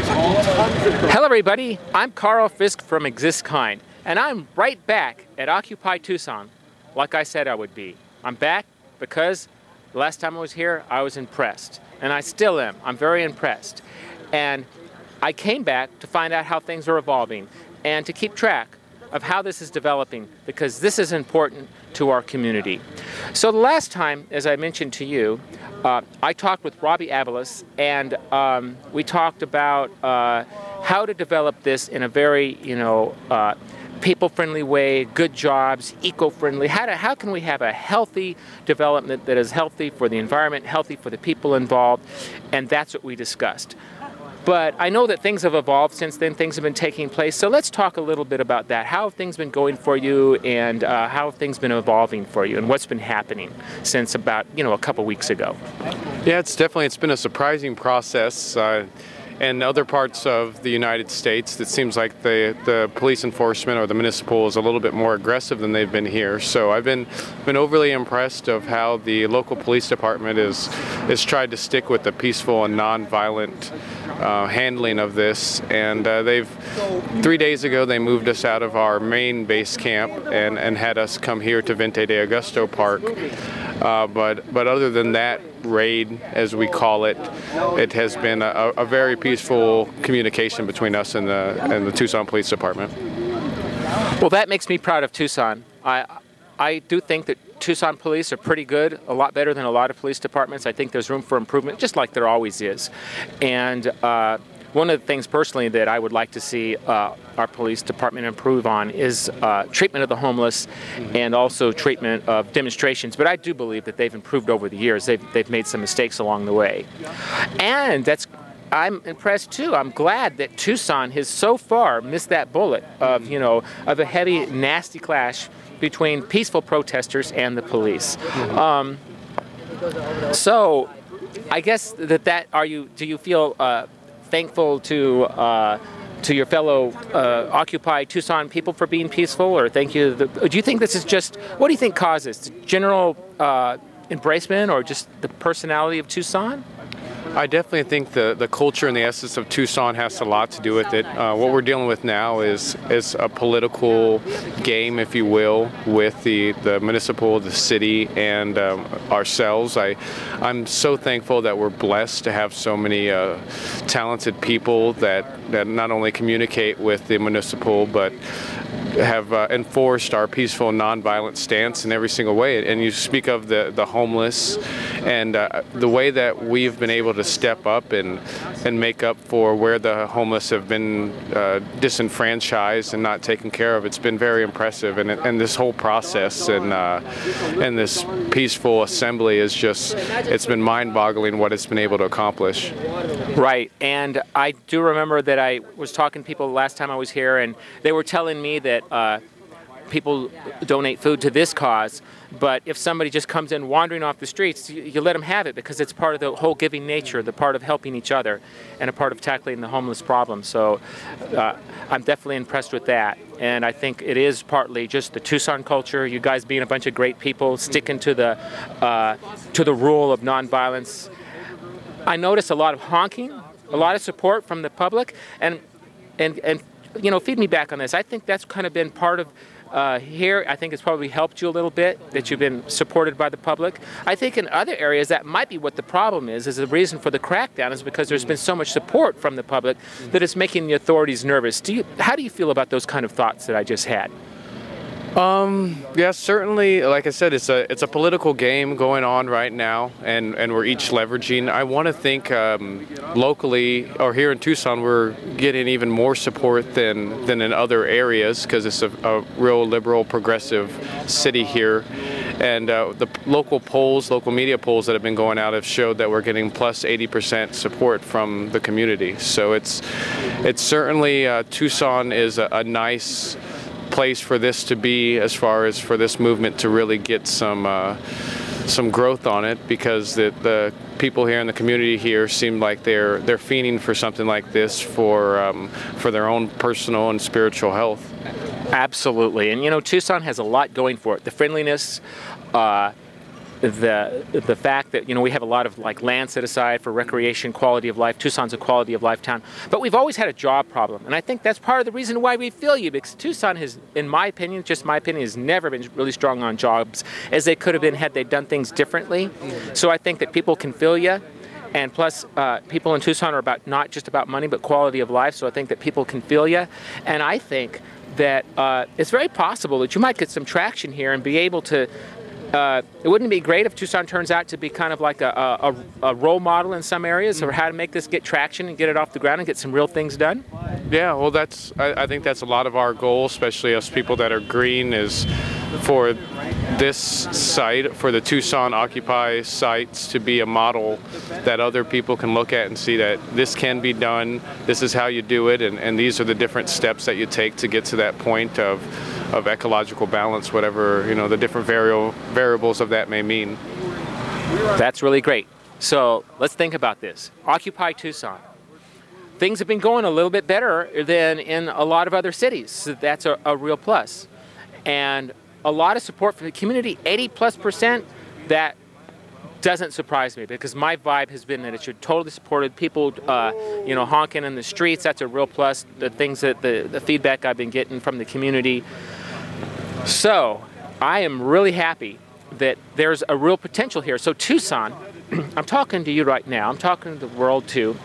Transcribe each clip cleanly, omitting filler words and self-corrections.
Hello everybody, I'm Carl Fisk from Existkind, and I'm right back at Occupy Tucson, like I said I would be. I'm back because the last time I was here, I was impressed, and I still am. I'm very impressed. And I came back to find out how things are evolving and to keep track of how this is developing, because this is important to our community. So the last time, as I mentioned to you, I talked with Robbie Avalos, and we talked about how to develop this in a very, people-friendly way, good jobs, eco-friendly. How can we have a healthy development that is healthy for the environment, healthy for the people involved, and that's what we discussed. But I know that things have evolved since then, things have been taking place, so let's talk a little bit about that. How have things been going for you, and how have things been evolving for you, and what's been happening since about, a couple weeks ago? Yeah, it's been a surprising process. In other parts of the United States, it seems like the police enforcement or the municipal is a little bit more aggressive than they've been here. So I've been overly impressed of how the local police department is tried to stick with the peaceful and non-violent handling of this. And 3 days ago they moved us out of our main base camp and had us come here to Vente de Augusto Park. But other than that raid, as we call it, it has been a very peaceful communication between us and the Tucson Police Department. Well, that makes me proud of Tucson. I do think that Tucson police are pretty good, a lot better than a lot of police departments. I think there's room for improvement, just like there always is. And one of the things personally that I would like to see our police department improve on is treatment of the homeless and also treatment of demonstrations. But I do believe that they've improved over the years. They've made some mistakes along the way. And I'm impressed too. I'm glad that Tucson has so far missed that bullet of, of a heavy, nasty clash between peaceful protesters and the police. So I guess do you feel thankful to your fellow Occupy Tucson people for being peaceful, or thank you? Do you think this is just, what do you think causes general embracement, or just the personality of Tucson? I definitely think the culture and the essence of Tucson has a lot to do with it. What we're dealing with now is a political game, if you will, with the municipal, the city, and ourselves. I'm so thankful that we're blessed to have so many talented people that not only communicate with the municipal, but have enforced our peaceful, nonviolent stance in every single way. And you speak of the homeless, and the way that we've been able to step up and make up for where the homeless have been disenfranchised and not taken care of. It's been very impressive, and this whole process and this peaceful assembly is it's been mind-boggling what it's been able to accomplish. Right, and I do remember that I was talking to people last time I was here, and they were telling me that people donate food to this cause, but if somebody just comes in wandering off the streets, you let them have it, because it's part of the whole giving nature, the part of helping each other, and a part of tackling the homeless problem. So I'm definitely impressed with that, and I think it is partly just the Tucson culture, you guys being a bunch of great people, sticking to the rule of nonviolence. I notice a lot of honking, a lot of support from the public, and feed me back on this. I think that's kind of been part of here. I think it's probably helped you a little bit that you've been supported by the public. I think in other areas that might be what the problem is the reason for the crackdown is because there's been so much support from the public that it's making the authorities nervous. How do you feel about those kind of thoughts that I just had? Yeah, certainly, like I said, it's a political game going on right now, and we're each leveraging. I want to think locally, or here in Tucson, we're getting even more support than in other areas, because it's a real liberal, progressive city here. And the local media polls that have been going out have showed that we're getting plus 80% support from the community. So it's certainly, Tucson is a nice place for this to be, as far as for this movement to really get some growth on it, because the people here in the community here seem like they're fiending for something like this for their own personal and spiritual health. Absolutely, and Tucson has a lot going for it. The friendliness, the fact that, you know, we have a lot of like land set aside for recreation, quality of life. Tucson's a quality of life town, but we've always had a job problem, and I think that's part of the reason why we feel you, because Tucson has, in my opinion, just my opinion, has never been really strong on jobs as they could have been had they done things differently. So I think that people can feel you, and plus people in Tucson are about not just about money but quality of life. So I think that people can feel you, and I think that it's very possible that you might get some traction here and be able to. It wouldn't be great if Tucson turns out to be kind of like a role model in some areas or how to make this get traction and get it off the ground and get some real things done? Yeah, well, I think that's a lot of our goal, especially us people that are green, is for this site, for the Tucson Occupy sites, to be a model that other people can look at and see that this can be done, this is how you do it, and these are the different steps that you take to get to that point of ecological balance, whatever, you know, the different variables of that may mean. That's really great. So let's think about this. Occupy Tucson. Things have been going a little bit better than in a lot of other cities. So that's a real plus. And a lot of support from the community, 80+%, that doesn't surprise me, because my vibe has been that it should totally supported. People, you know, honking in the streets, that's a real plus. The things that the feedback I've been getting from the community. So I am really happy that there's a real potential here. So Tucson, I'm talking to you right now, I'm talking to the world too,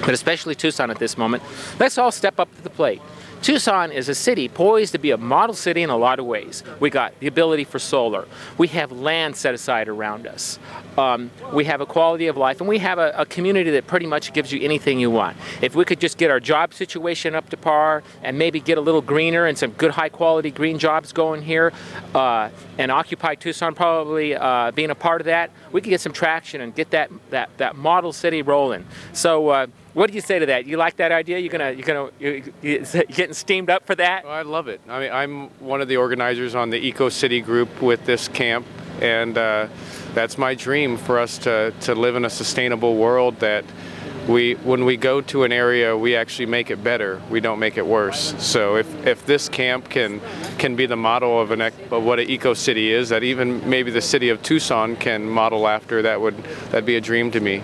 but especially Tucson at this moment. Let's all step up to the plate. Tucson is a city poised to be a model city in a lot of ways. We got the ability for solar. We have land set aside around us. We have a quality of life, and we have a community that pretty much gives you anything you want. If we could just get our job situation up to par and maybe get a little greener and some good high quality green jobs going here, and Occupy Tucson probably being a part of that, we could get some traction and get that model city rolling. So what do you say to that? You like that idea? You getting steamed up for that? Oh, I love it. I mean, I'm one of the organizers on the Eco City group with this camp, and that's my dream, for us to live in a sustainable world that when we go to an area, we actually make it better. We don't make it worse. So if this camp can be the model of what an eco city is, that even maybe the city of Tucson can model after, that'd be a dream to me.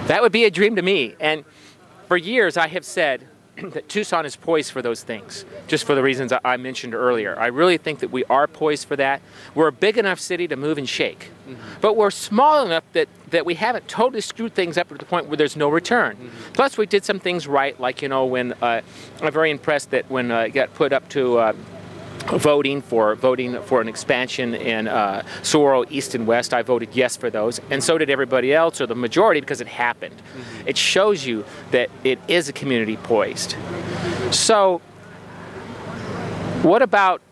That would be a dream to me. And for years I have said that Tucson is poised for those things, just for the reasons I mentioned earlier. I really think that we are poised for that. We're a big enough city to move and shake, but we're small enough that we haven't totally screwed things up to the point where there's no return. Plus, we did some things right, like, you know, when I'm very impressed that when it got put up to voting for an expansion in Saguaro East and West, I voted yes for those, and so did everybody else, or the majority, because it happened. It shows you that it is a community poised. So what about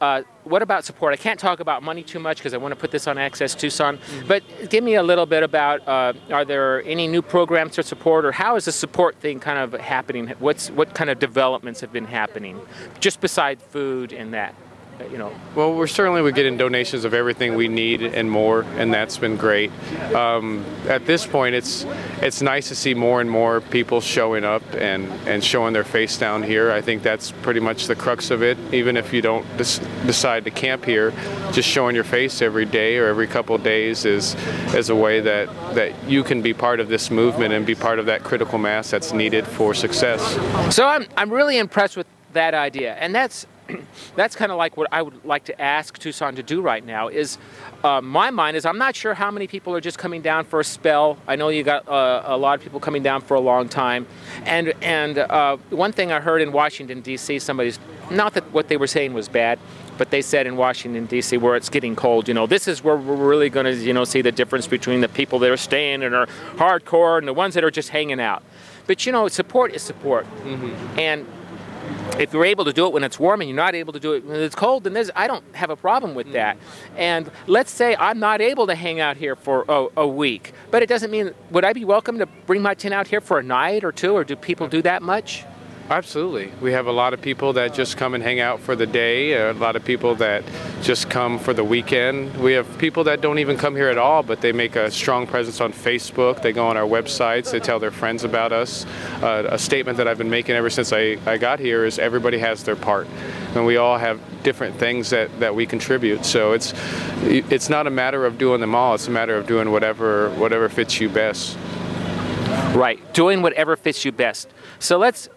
support? I can't talk about money too much because I want to put this on Access Tucson, but give me a little bit about, are there any new programs for support, or how is the support thing kind of happening? What kind of developments have been happening, just beside food and that? You know. Well, we're getting donations of everything we need and more, and that's been great. At this point, it's nice to see more and more people showing up and showing their face down here. I think that's pretty much the crux of it. Even if you don't decide to camp here, just showing your face every day or every couple of days is a way that you can be part of this movement and be part of that critical mass that's needed for success. So I'm really impressed with that idea, and that's kind of like what I would like to ask Tucson to do right now. Is my mind is, I'm not sure how many people are just coming down for a spell. I know you got a lot of people coming down for a long time, and one thing I heard in Washington D.C., somebody's, not that what they were saying was bad, but they said in Washington D.C., where it's getting cold, you know, this is where we're really going to, you know, see the difference between the people that are staying and are hardcore and the ones that are just hanging out. But you know, support is support, and if you're able to do it when it's warm and you're not able to do it when it's cold, then I don't have a problem with that. And let's say I'm not able to hang out here for a week, but it doesn't mean, would I be welcome to bring my tent out here for a night or two, or do people do that much? Absolutely. We have a lot of people that just come and hang out for the day, a lot of people that just come for the weekend. We have people that don't even come here at all, but they make a strong presence on Facebook. They go on our websites, they tell their friends about us. A statement that I've been making ever since I got here is everybody has their part. And we all have different things that we contribute. So it's not a matter of doing them all, it's a matter of doing whatever fits you best. Right, doing whatever fits you best. So let's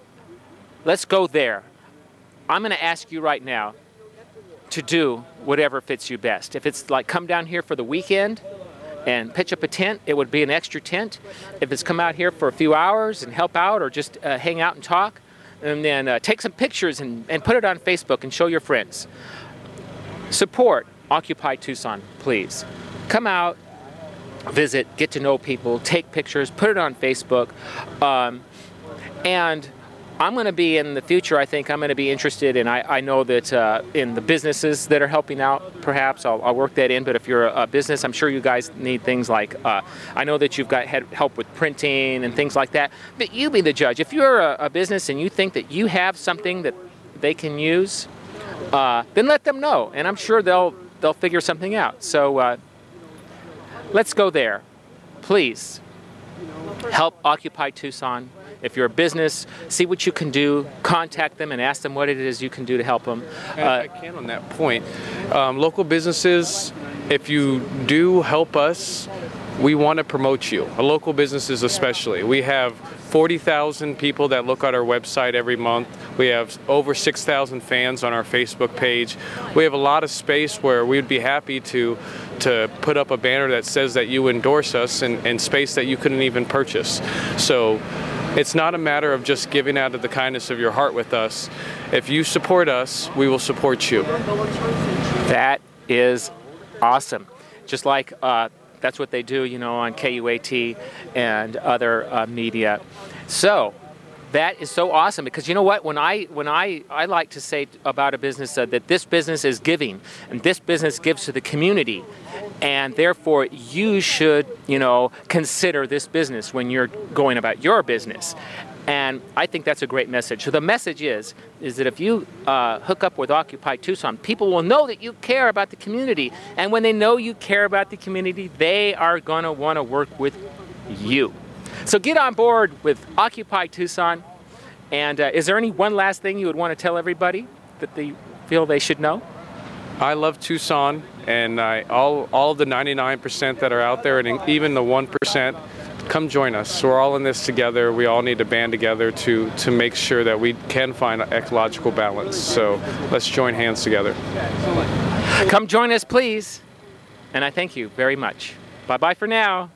go there. I'm going to ask you right now to do whatever fits you best. If it's like come down here for the weekend and pitch up a tent, it would be an extra tent. If it's come out here for a few hours and help out or just hang out and talk, and then take some pictures and put it on Facebook and show your friends. Support Occupy Tucson, please. Come out, visit, get to know people, take pictures, put it on Facebook, and I'm going to be in the future, I think I'm going to be interested in, I know that in the businesses that are helping out, perhaps I'll work that in, but if you're a business, I'm sure you guys need things like, I know that you've got help with printing and things like that, but you be the judge. If you're a business and you think that you have something that they can use, then let them know, and I'm sure they'll figure something out. So let's go there. Please help Occupy Tucson. If you're a business, see what you can do, contact them and ask them what it is you can do to help them. I can on that point. Local businesses, if you do help us, we want to promote you. Local businesses especially. We have 40,000 people that look at our website every month. We have over 6,000 fans on our Facebook page. We have a lot of space where we'd be happy to put up a banner that says that you endorse us in space that you couldn't even purchase. So it's not a matter of just giving out of the kindness of your heart with us. If you support us, we will support you. That is awesome. Just like that's what they do, you know, on KUAT and other media. So that is so awesome, because you know what? When I like to say about a business that this business is giving, and this business gives to the community, and therefore you should, you know, consider this business when you're going about your business. And I think that's a great message. So the message is that if you hook up with Occupy Tucson, people will know that you care about the community. And when they know you care about the community, they are going to want to work with you. So get on board with Occupy Tucson. And is there any one last thing you would want to tell everybody that they feel they should know? I love Tucson, and all the 99% that are out there, and even the 1%, come join us. We're all in this together. We all need to band together to make sure that we can find an ecological balance. So let's join hands together. Come join us, please. And I thank you very much. Bye-bye for now.